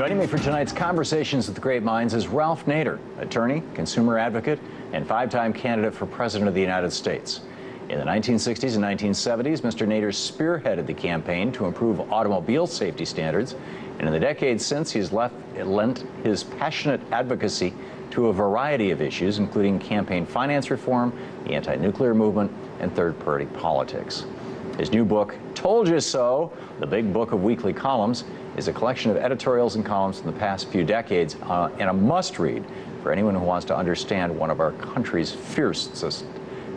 Joining me for tonight's Conversations with the Great Minds is Ralph Nader, attorney, consumer advocate, and five-time candidate for President of the United States. In the 1960s and 1970s, Mr. Nader spearheaded the campaign to improve automobile safety standards, and in the decades since, he's lent his passionate advocacy to a variety of issues, including campaign finance reform, the anti-nuclear movement, and third-party politics. His new book, Told You So, the Big Book of Weekly Columns, is a collection of editorials and columns from the past few decades and a must-read for anyone who wants to understand one of our country's fiercest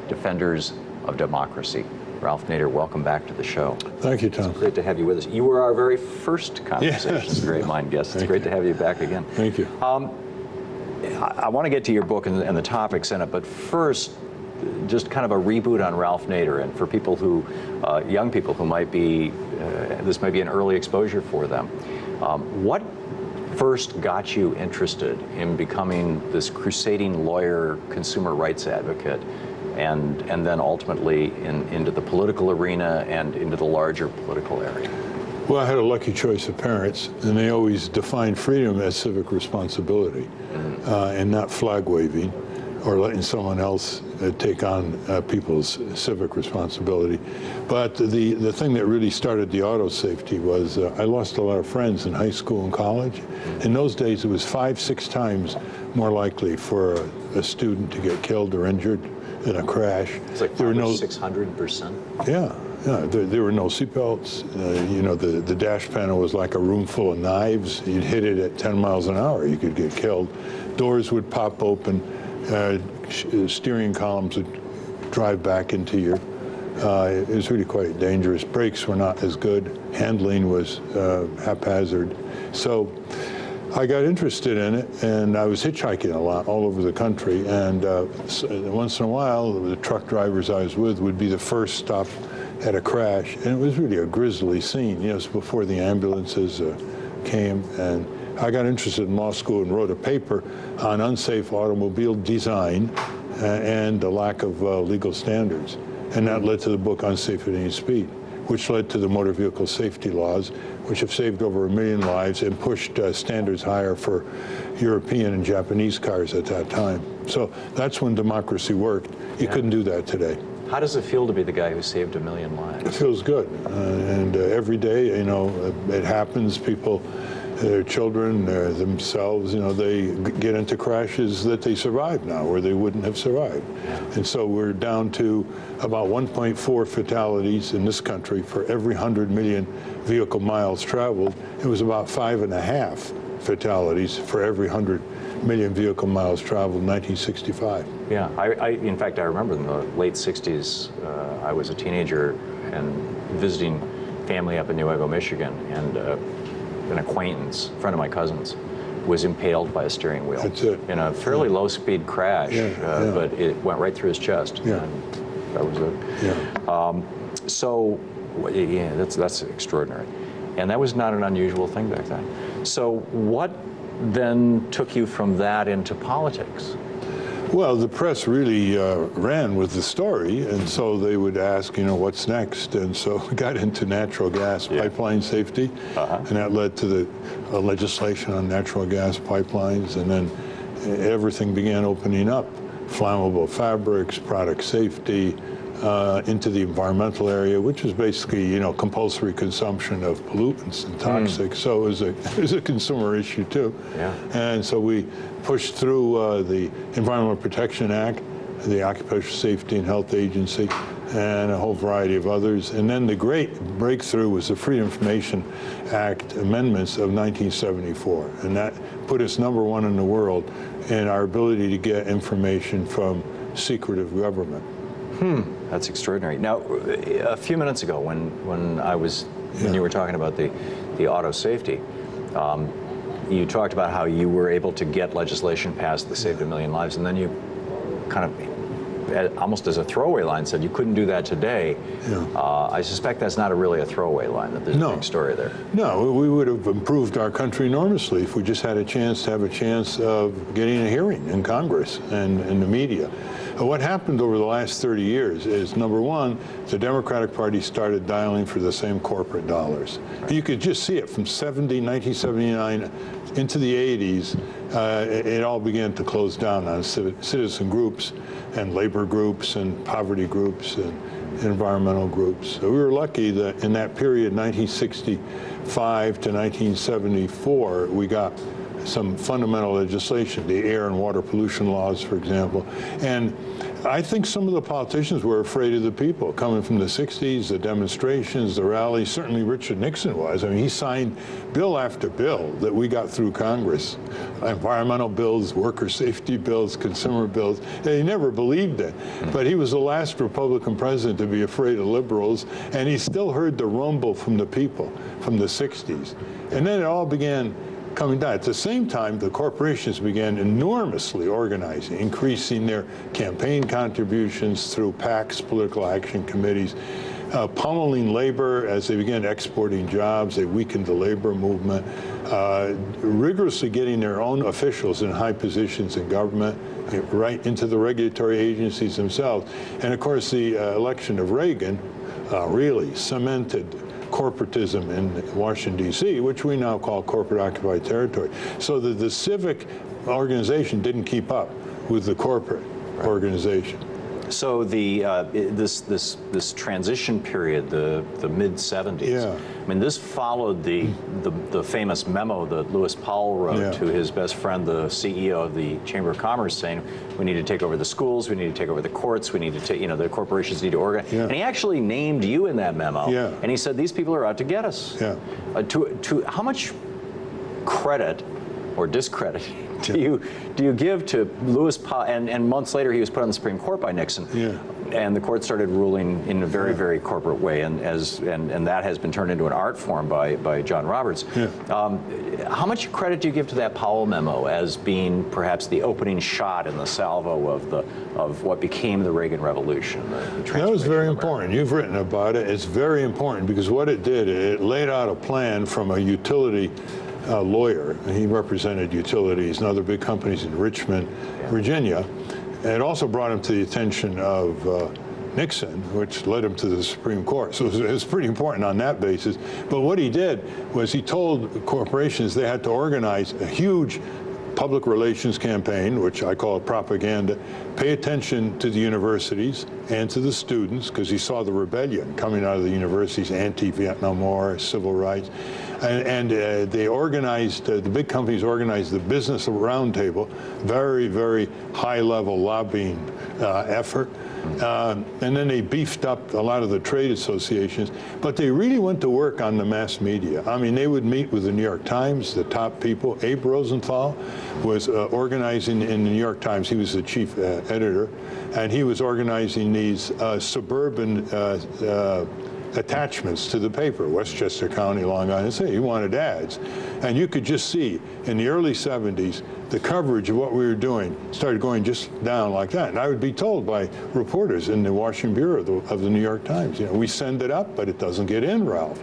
defenders of democracy. Ralph Nader, welcome back to the show. Thank you, Tom. It's great to have you with us. You were our very first Conversations with the Great Mind guest. It's great to have you back again. Thank you. I want to get to your book and the topics in it, but first, just kind of a reboot on Ralph Nader, and for people who, young people who might be, this might be an early exposure for them. What first got you interested in becoming this crusading lawyer, consumer rights advocate, and then ultimately into the political arena and into the larger political area? Well, I had a lucky choice of parents, and they always defined freedom as civic responsibility, and not flag waving or letting someone else take on people's civic responsibility. But the thing that really started the auto safety was I lost a lot of friends in high school and college. In those days, it was 5-6 times more likely for a student to get killed or injured in a crash. It's like 600%. Yeah. Yeah, there were no seatbelts. You know, the dash panel was like a room full of knives. You'd hit it at 10 miles an hour, you could get killed. Doors would pop open. Steering columns would drive back into your, it was really quite dangerous. Brakes were not as good. Handling was haphazard. So I got interested in it, and I was hitchhiking a lot all over the country. And once in a while, the truck drivers I was with would be the first stop at a crash. And it was really a grisly scene. You know, it was before the ambulances came. And I got interested in law school and wrote a paper on unsafe automobile design and the lack of legal standards. And that led to the book Unsafe at Any Speed, which led to the motor vehicle safety laws, which have saved over 1 million lives and pushed standards higher for European and Japanese cars at that time. So that's when democracy worked. You couldn't do that today. How does it feel to be the guy who saved 1 million lives? It feels good. And every day, you know, it happens. People, their children, themselves, you know, they get into crashes that they survive now, or they wouldn't have survived. And so we're down to about 1.4 fatalities in this country for every 100 million vehicle miles traveled. It was about 5.5 fatalities for every 100 million vehicle miles traveled in 1965. Yeah, in fact, I remember in the late 60s, I was a teenager and visiting family up in Newaygo, Michigan, and an acquaintance, a friend of my cousin's, was impaled by a steering wheel. That's it. In a fairly low-speed crash, but it went right through his chest. Yeah. And that was it. So, yeah, that's extraordinary. And that was not an unusual thing back then. So what then took you from that into politics? Well, the press really ran with the story, and so they would ask, you know, what's next? And so I got into natural gas pipeline safety, and that led to the legislation on natural gas pipelines, and then everything began opening up. Flammable fabrics, product safety, into the environmental area, which is basically, you know, compulsory consumption of pollutants and toxics. So it was a consumer issue too. Yeah. And so we pushed through the Environmental Protection Act, the Occupational Safety and Health Agency, and a whole variety of others. And then the great breakthrough was the Freedom of Information Act amendments of 1974. And that put us #1 in the world in our ability to get information from secretive government. That's extraordinary. Now, a few minutes ago, when you were talking about the auto safety, you talked about how you were able to get legislation passed that saved 1 million lives, and then you kind of, almost as a throwaway line, said you couldn't do that today. I suspect that's not really a throwaway line, that there's a big story there. No, we would have improved our country enormously if we just had a chance to have a chance of getting a hearing in Congress and in the media. What happened over the last 30 years is, number one, the Democratic Party started dialing for the same corporate dollars. Right. You could just see it from 1979 into the 80s. It all began to close down on citizen groups and labor groups and poverty groups and environmental groups. So we were lucky that in that period, 1965 to 1974, we got some fundamental legislation, the air and water pollution laws, for example. And I think some of the politicians were afraid of the people coming from the 60s, the demonstrations, the rallies. Certainly Richard Nixon was. I mean, he signed bill after bill that we got through Congress. Environmental bills, worker safety bills, consumer bills. They never believed it. But he was the last Republican president to be afraid of liberals, and he still heard the rumble from the people from the 60s. And then it all began coming down. At the same time, the corporations began enormously organizing, increasing their campaign contributions through PACs, political action committees, pummeling labor as they began exporting jobs. They weakened the labor movement, rigorously getting their own officials in high positions in government, right into the regulatory agencies themselves. And of course, the election of Reagan really cemented corporatism in Washington, D.C., which we now call corporate occupied territory. So that the civic organization didn't keep up with the corporate organization. So the this transition period, the mid-70s. Yeah. I mean, this followed the famous memo that Lewis Powell wrote to his best friend, the CEO of the Chamber of Commerce, saying we need to take over the schools, we need to take over the courts, we need to take, the corporations need to organize. Yeah. And he actually named you in that memo. Yeah. And he said these people are out to get us. Yeah. To how much credit or discredit do you give to Lewis Powell? And months later, he was put on the Supreme Court by Nixon, and the court started ruling in a very, very corporate way, and that has been turned into an art form by John Roberts. Yeah. How much credit do you give to that Powell memo as being perhaps the opening shot in the salvo of what became the Reagan Revolution? That was very important. You've written about it. It's very important because what it did, it laid out a plan from a utility lawyer. He represented utilities and other big companies in Richmond, Virginia. And it also brought him to the attention of Nixon, which led him to the Supreme Court. So it was pretty important on that basis. But what he did was he told corporations they had to organize a huge public relations campaign, which I call propaganda, pay attention to the universities and to the students, because he saw the rebellion coming out of the universities, anti-Vietnam War, civil rights. And they organized, the big companies organized the business roundtable, very, very high-level lobbying effort. And then they beefed up a lot of the trade associations, but they really went to work on the mass media. I mean, they would meet with the New York Times, the top people. Abe Rosenthal was organizing in the New York Times. He was the chief editor, and he was organizing these suburban attachments to the paper, Westchester County, Long Island City. He wanted ads. And you could just see in the early 70s, the coverage of what we were doing started going just down like that. And I would be told by reporters in the Washington Bureau of the New York Times, we send it up, but it doesn't get in, Ralph.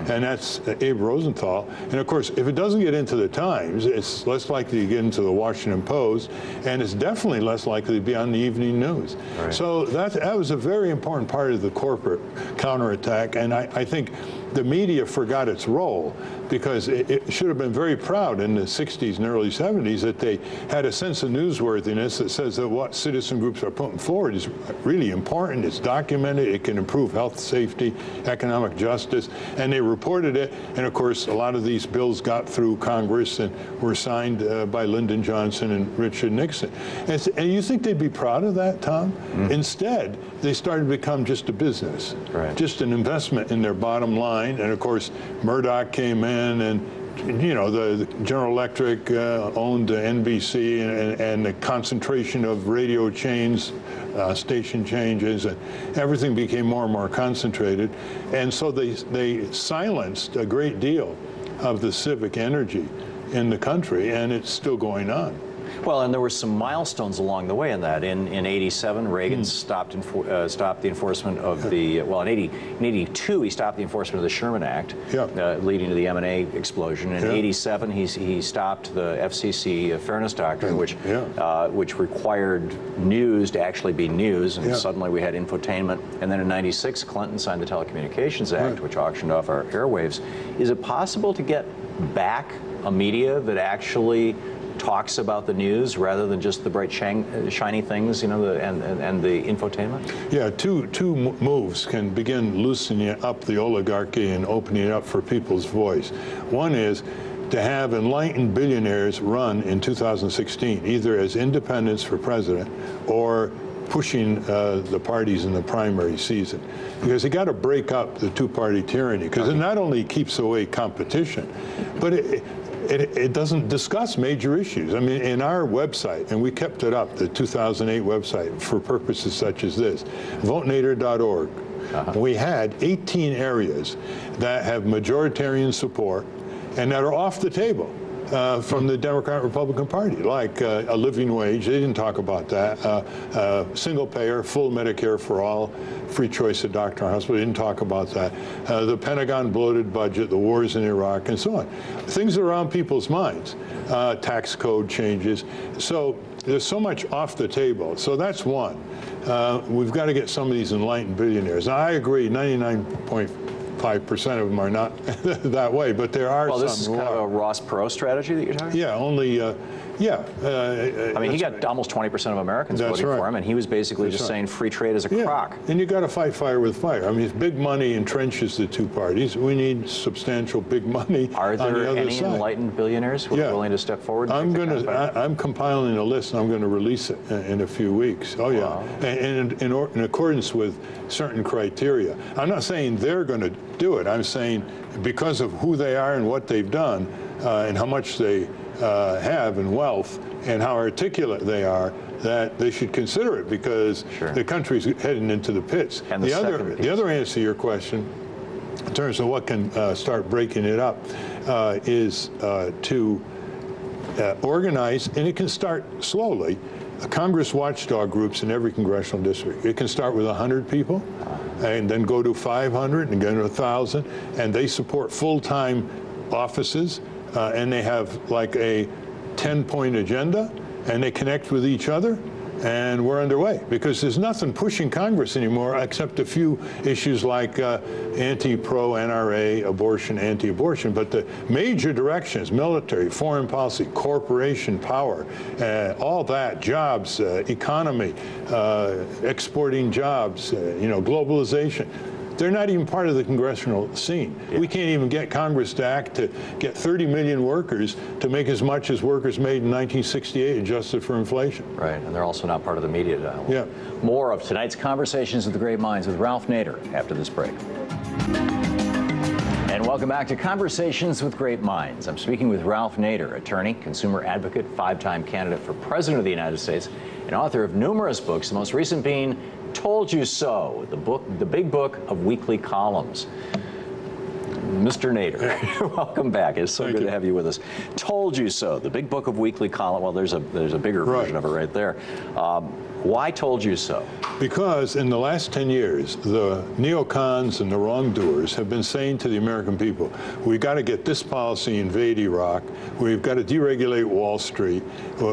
And that's Abe Rosenthal. And of course, if it doesn't get into the Times, it's less likely to get into the Washington Post, and it's definitely less likely to be on the evening news. Right. So that was a very important part of the corporate counterattack, and I think the media forgot its role, because it should have been very proud in the 60s and early 70s that they had a sense of newsworthiness that says that what citizen groups are putting forward is really important, it's documented, it can improve health, safety, economic justice, and they reported it. And of course, a lot of these bills got through Congress and were signed by Lyndon Johnson and Richard Nixon. And you think they'd be proud of that, Tom? Instead, they started to become just a business, just an investment in their bottom line. And of course, Murdoch came in, and the General Electric owned NBC, and the concentration of radio chains, station changes, and everything became more and more concentrated. And so they silenced a great deal of the civic energy in the country, and it's still going on. Well, and there were some milestones along the way in that. In '87, Reagan stopped the enforcement of the, well, in '82, he stopped the enforcement of the Sherman Act, leading to the M&A explosion. In '87, he stopped the FCC Fairness Doctrine, which required news to actually be news, and suddenly we had infotainment. And then in '96, Clinton signed the Telecommunications Act, which auctioned off our airwaves. Is it possible to get back a media that actually talks about the news rather than just the bright shiny things, you know, and the infotainment? Yeah, two moves can begin loosening up the oligarchy and opening it up for people's voice. One is to have enlightened billionaires run in 2016, either as independents for president or pushing the parties in the primary season. Because you got to break up the two-party tyranny, because it not only keeps away competition, but it doesn't discuss major issues. I mean, in our website, and we kept it up, the 2008 website, for purposes such as this, votenader.org, we had 18 areas that have majoritarian support and that are off the table from the Democrat-Republican Party, like a living wage. They didn't talk about that. Single payer, full Medicare for all, free choice of doctor and hospital. They didn't talk about that. The Pentagon bloated budget, the wars in Iraq, and so on. Things are on people's minds. Tax code changes. So there's so much off the table. So that's one. We've got to get some of these enlightened billionaires. Now, I agree, 99.5% of them are not that way, but there are some. Well, this is kind of a Ross Perot strategy that you're talking about? Yeah, only, I mean, he got almost 20% of Americans voting for him, and he was basically just saying free trade is a crock. And you got to fight fire with fire. I mean, if big money entrenches the two parties, we need substantial big money on the other side. Are there any enlightened billionaires who are willing to step forward? I'm compiling a list, and I'm going to release it in a few weeks. Oh, yeah. And in accordance with certain criteria. I'm not saying they're going to do it. I'm saying because of who they are and what they've done and how much they have in wealth and how articulate they are, that they should consider it, because the country's heading into the pits. And the other answer to your question, in terms of what can start breaking it up, is to organize, and it can start slowly, Congress watchdog groups in every congressional district. It can start with 100 people and then go to 500 and go to 1,000, and they support full-time offices, and they have like a 10-point agenda, and they connect with each other, and we're underway. Because there's nothing pushing Congress anymore except a few issues like anti-pro-NRA, abortion, anti-abortion. But the major directions, military, foreign policy, corporation power, all that, jobs, economy, exporting jobs, you know, globalization, they're not even part of the congressional scene. We can't even get Congress to act to get 30 million workers to make as much as workers made in 1968, adjusted for inflation. Right, and they're also not part of the media dialogue. Yeah. More of tonight's Conversations with the Great Minds with Ralph Nader after this break. And welcome back to Conversations with Great Minds. I'm speaking with Ralph Nader, attorney, consumer advocate, 5-time candidate for President of the United States, and author of numerous books, the most recent being Told You So, the big book of weekly columns. Mr. Nader, welcome back. It's so good to have you with us. Told You So, the big book of weekly column. Well, there's a bigger version of it right there. Why Told You So? Because in the last 10 years, the neocons and the wrongdoers have been saying to the American people, we've got to get this policy, invade Iraq, we've got to deregulate Wall Street,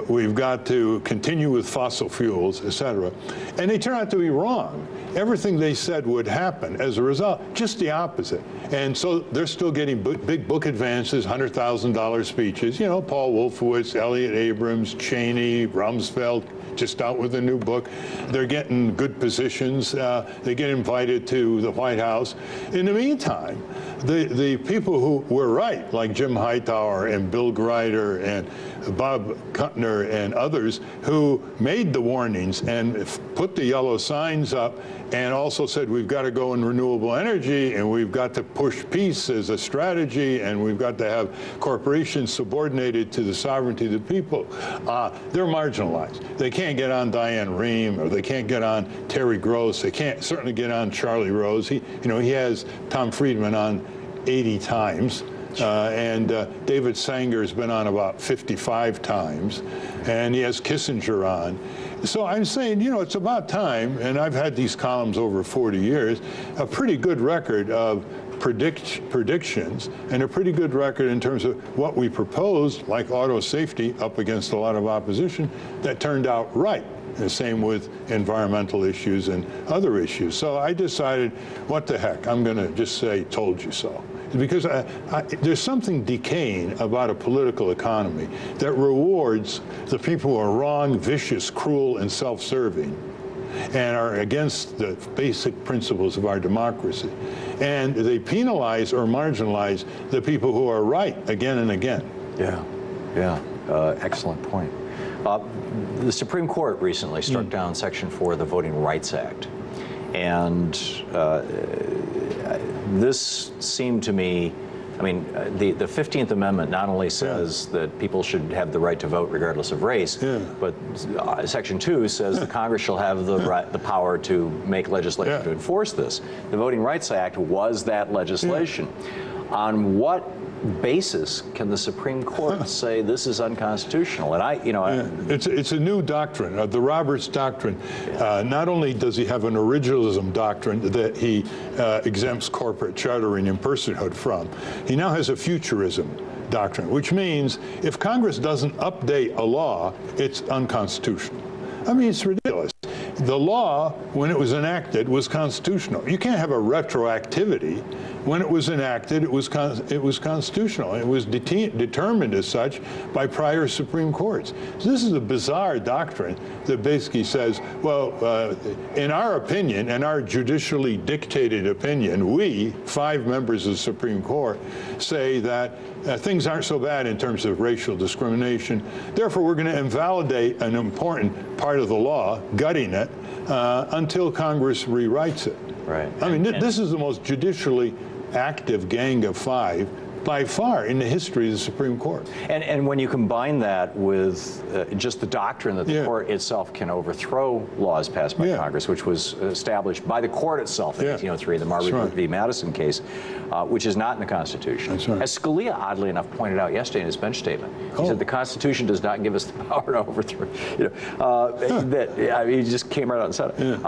we've got to continue with fossil fuels, etc. And they turn out to be wrong. Everything they said would happen as a result, just the opposite. And so they're still getting big book advances, $100,000 speeches. You know, Paul Wolfowitz, Elliott Abrams, Cheney, Rumsfeld, just out with a new book. They're getting good positions. They get invited to the White House. In the meantime, the people who were right, like Jim Hightower and Bill Grider and Bob Kuttner and others, who made the warnings and put the yellow signs up and also said we've got to go in renewable energy and we've got to push peace as a strategy and we've got to have corporations subordinated to the sovereignty of the people, they're marginalized. They can't get on Diane Rehm, or they can't get on Terry Gross. They can't certainly get on Charlie Rose. He has Tom Friedman on 80 times. David Sanger's been on about 55 times, and he has Kissinger on. So I'm saying, you know, it's about time, and I've had these columns over 40 years, a pretty good record of predictions, and a pretty good record in terms of what we proposed, like auto safety, up against a lot of opposition, that turned out right. The same with environmental issues and other issues. So I decided, what the heck, I'm going to just say, told you so. Because there's something decaying about a political economy that rewards the people who are wrong, vicious, cruel, and self-serving, and are against the basic principles of our democracy. And they penalize or marginalize the people who are right again and again. Excellent point. The Supreme Court recently struck down Section 4 of the Voting Rights Act. And this seemed to me, I mean, the 15th Amendment not only says that people should have the right to vote regardless of race, but Section 2 says the Congress shall have the power to make legislation to enforce this. The Voting Rights Act was that legislation. On what basis can the Supreme Court say this is unconstitutional? And it's a new doctrine, the Roberts doctrine. Not only does he have an originalism doctrine that he exempts corporate chartering and personhood from, he now has a futurism doctrine, which means if Congress doesn't update a law, it's unconstitutional. I mean, it's ridiculous. The law, when it was enacted, was constitutional. You can't have a retroactivity. When it was enacted, it was constitutional. It was determined as such by prior Supreme Courts. So this is a bizarre doctrine that basically says, well, in our opinion, in our judicially dictated opinion, we, 5 members of the Supreme Court, say that things aren't so bad in terms of racial discrimination. Therefore, we're going to invalidate an important part of the law, gutting it, until Congress rewrites it. Right. I mean, this is the most judicially active gang of 5 by far in the history of the Supreme Court. And when you combine that with just the doctrine that the court itself can overthrow laws passed by Congress, which was established by the court itself in 1803, the Marbury v. Madison case, which is not in the Constitution. That's right. As Scalia, oddly enough, pointed out yesterday in his bench statement, he said the Constitution does not give us the power to overthrow. He just came right out and said it.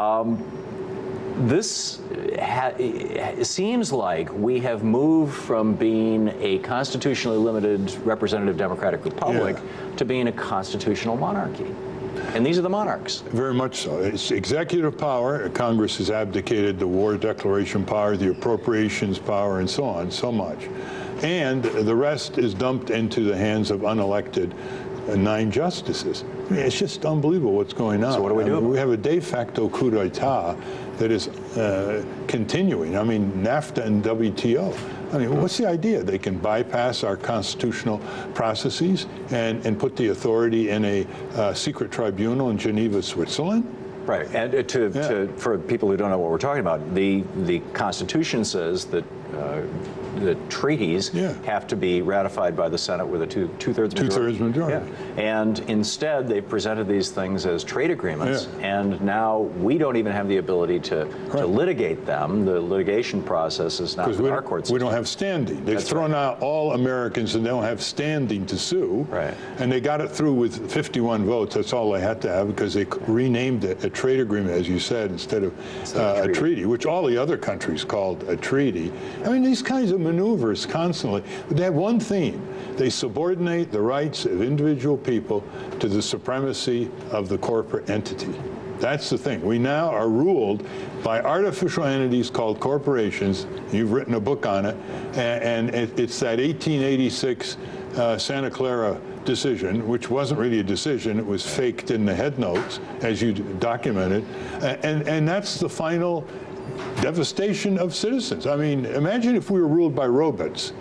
This it seems like we have moved from being a constitutionally limited representative democratic republic to being a constitutional monarchy. And these are the monarchs. Very much so. It's executive power. Congress has abdicated the war declaration power, the appropriations power, and so on, so much. And the rest is dumped into the hands of unelected 9 justices. I mean, it's just unbelievable what's going on. So what do we do? We have a de facto coup d'etat that is continuing. I mean, NAFTA and WTO. I mean, what's the idea? They can bypass our constitutional processes and put the authority in a secret tribunal in Geneva, Switzerland? Right, and for people who don't know what we're talking about, the Constitution says that the treaties have to be ratified by the Senate with a two-thirds majority. Two-thirds majority. And instead, they've presented these things as trade agreements, and now we don't even have the ability to litigate them. The litigation process is not in our court system. We don't have standing. They've thrown out all Americans and they don't have standing to sue. Right. And they got it through with 51 votes. That's all they had to have because they renamed it a trade agreement, as you said, instead of a treaty, which all the other countries called a treaty. I mean, these kinds of maneuvers constantly. But they have one theme. They subordinate the rights of individual people to the supremacy of the corporate entity. That's the thing. We now are ruled by artificial entities called corporations. You've written a book on it. And it's that 1886 Santa Clara decision, which wasn't really a decision. It was faked in the head notes, as you documented. And that's the final devastation of citizens. I mean, imagine if we were ruled by robots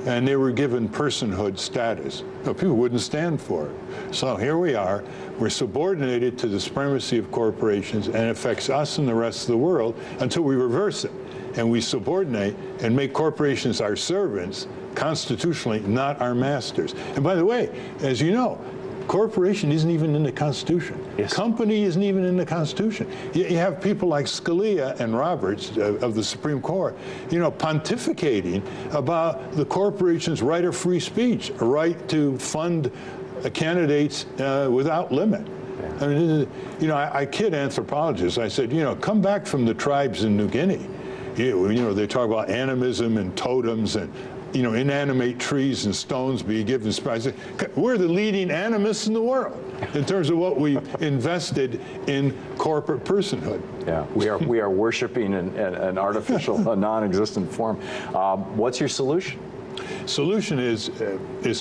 and they were given personhood status. No, people wouldn't stand for it. So here we are. We're subordinated to the supremacy of corporations, and it affects us and the rest of the world until we reverse it. And we subordinate and make corporations our servants, constitutionally, not our masters. And by the way, as you know, Corporation isn't even in the Constitution. Yes. Company isn't even in the Constitution. You have people like Scalia and Roberts of the Supreme Court, pontificating about the corporation's right of free speech, a right to fund candidates without limit. I mean, I kid anthropologists. I said, come back from the tribes in New Guinea. They talk about animism and totems and, inanimate trees and stones be given spice. We're the leading animists in the world in terms of what we've invested in corporate personhood. Yeah, we are worshiping an artificial, a non-existent form. What's your solution? Solution is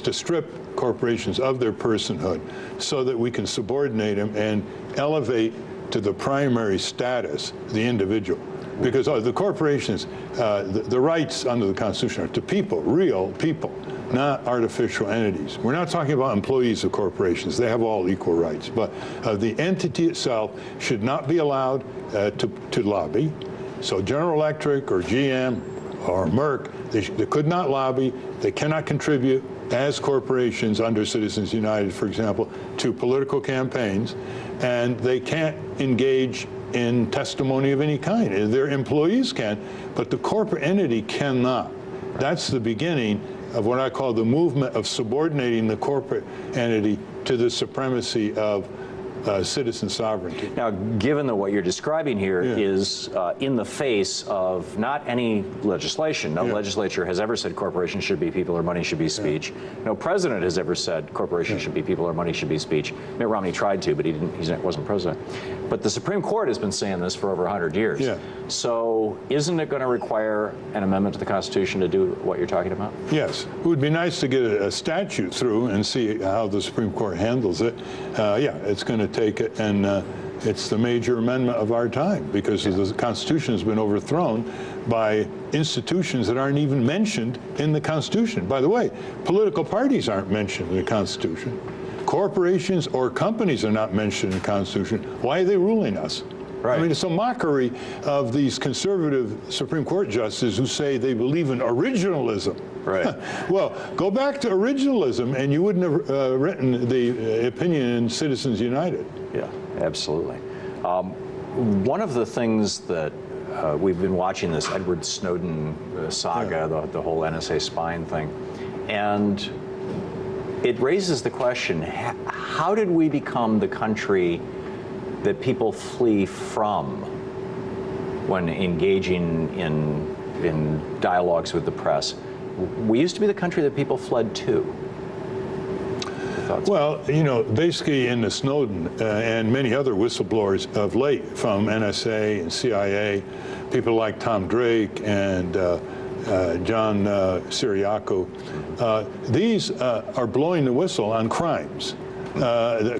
to strip corporations of their personhood so that we can subordinate them and elevate to the primary status the individual. Because the corporations, the rights under the Constitution are to people, real people, not artificial entities. We're not talking about employees of corporations. They have all equal rights. But the entity itself should not be allowed to lobby. So General Electric or GM or Merck, they could not lobby. They cannot contribute as corporations under Citizens United, for example, to political campaigns. And they can't engage in testimony of any kind. Their employees can, but the corporate entity cannot. That's the beginning of what I call the movement of subordinating the corporate entity to the supremacy of citizen sovereignty. Now, given that what you're describing here is in the face of not any legislation, no legislature has ever said corporations should be people or money should be speech. No president has ever said corporations should be people or money should be speech. Mitt Romney tried to, but he wasn't president. But the Supreme Court has been saying this for over 100 years. Yeah. So isn't it going to require an amendment to the Constitution to do what you're talking about? Yes. It would be nice to get a statute through and see how the Supreme Court handles it. It's going to take it, and it's the major amendment of our time because the Constitution has been overthrown by institutions that aren't even mentioned in the Constitution. By the way, political parties aren't mentioned in the Constitution. Corporations or companies are not mentioned in the Constitution. Why are they ruling us? Right. I mean, it's a mockery of these conservative Supreme Court justices who say they believe in originalism. Right. Well, go back to originalism, and you wouldn't have written the opinion in Citizens United. Yeah, absolutely. One of the things that we've been watching this Edward Snowden saga, the whole NSA spying thing, and it raises the question, how did we become the country that people flee from when engaging in dialogues with the press? We used to be the country that people fled to. Well, basically in the Snowden and many other whistleblowers of late from NSA and CIA, people like Tom Drake and John Siriaco, these are blowing the whistle on crimes.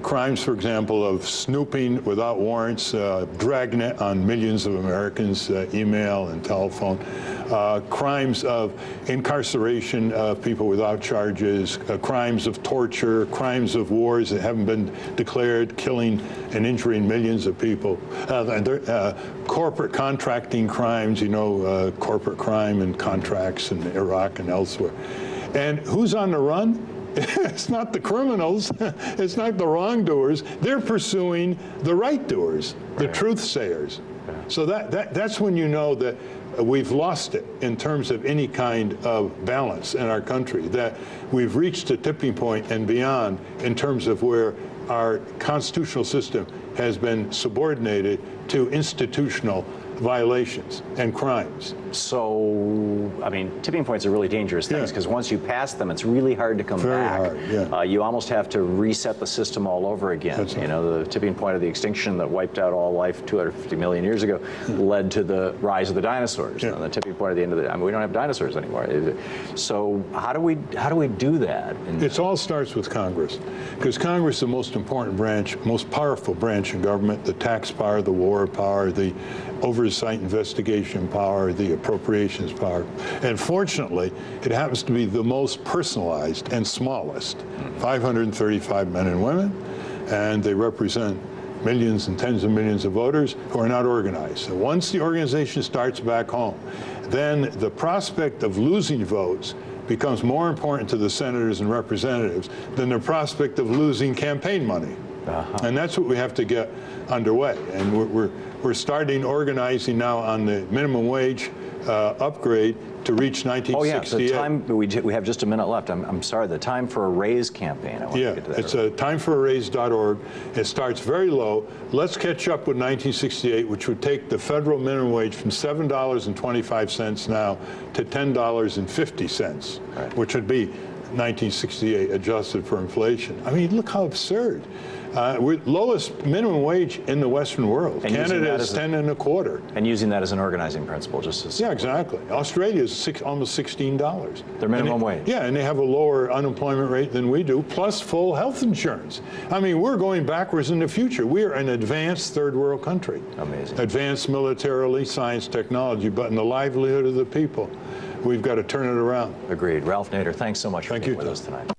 Crimes, for example, of snooping without warrants, dragnet on millions of Americans, email and telephone, crimes of incarceration of people without charges, crimes of torture, crimes of wars that haven't been declared, killing and injuring millions of people, corporate contracting crimes, corporate crime and contracts in Iraq and elsewhere. And who's on the run? It's not the criminals. It's not the wrongdoers. They're pursuing the right-doers, the truth-sayers. So that's when you know that we've lost it in terms of any kind of balance in our country, that we've reached a tipping point and beyond in terms of where our constitutional system has been subordinated to institutional violations and crimes. So, I mean, tipping points are really dangerous things because once you pass them, it's really hard to come back. Very hard, you almost have to reset the system all over again. That's right. The tipping point of the extinction that wiped out all life 250 million years ago led to the rise of the dinosaurs. And the tipping point at the end of the, we don't have dinosaurs anymore. So how do we do that? It all starts with Congress, because Congress is the most important branch, most powerful branch in government, the tax power, the war power, the oversight investigation power, the appropriations power. And fortunately, it happens to be the most personalized and smallest. 535 men and women, and they represent millions and tens of millions of voters who are not organized. So once the organization starts back home, then the prospect of losing votes becomes more important to the senators and representatives than the prospect of losing campaign money. And that's what we have to get underway. And we're starting organizing now on the minimum wage upgrade to reach 1968. Oh yeah, the time, we have just a minute left. I'm sorry, the Time for a Raise campaign. I want to get to that. It's timeforaraise.org. It starts very low. Let's catch up with 1968, which would take the federal minimum wage from $7.25 now to $10.50, right, which would be 1968 adjusted for inflation. I mean, look how absurd. We're lowest minimum wage in the Western world. And Canada is 10 and a quarter. And using that as an organizing principle, just as yeah, exactly. Australia is almost $16. Their minimum wage. Yeah, and they have a lower unemployment rate than we do, plus full health insurance. I mean, we're going backwards in the future. We are an advanced third world country. Amazing. Advanced militarily, science, technology, but in the livelihood of the people, we've got to turn it around. Agreed. Ralph Nader, thanks so much for being with us tonight.